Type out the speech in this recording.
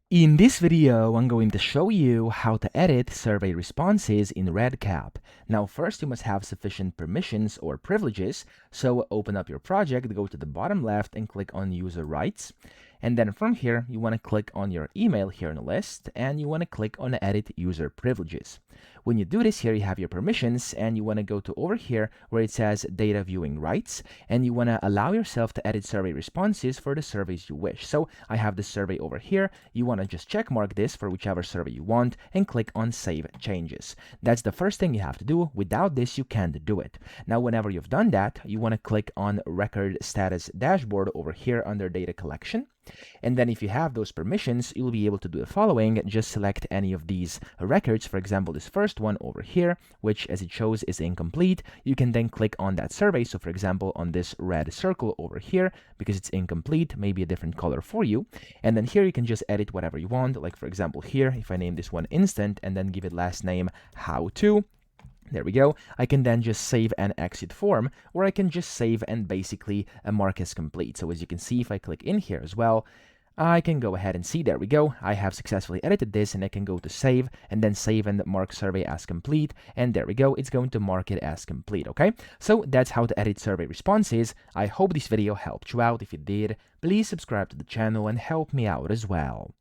In this video, I'm going to show you how to edit survey responses in REDCap. Now, first you must have sufficient permissions or privileges, so open up your project, go to the bottom left and click on User Rights. And then from here, you want to click on your email here in the list, and you want to click on Edit User Privileges. When you do this, here you have your permissions, and you want to go to over here where it says Data Viewing Rights, and you want to allow yourself to edit survey responses for the surveys you wish. So I have this survey over here. You want to just check mark this for whichever survey you want and click on Save Changes. That's the first thing you have to do. Without this, you can't do it. Now, whenever you've done that, you want to click on Record Status Dashboard over here under Data Collection. And then if you have those permissions, you'll be able to do the following. Just select any of these records. For example, this first one over here, which as it shows is incomplete. You can then click on that survey. So for example, on this red circle over here, because it's incomplete, maybe a different color for you. And then here you can just edit whatever you want. Like for example, here, if I name this one instant and then give it last name how to, there we go. I can then just save and exit form, or I can just save and basically mark as complete. So as you can see, if I click in here as well, I can go ahead and see, there we go. I have successfully edited this, and I can go to save and then save and mark survey as complete. And there we go. It's going to mark it as complete. Okay. So that's how to edit survey responses. I hope this video helped you out. If it did, please subscribe to the channel and help me out as well.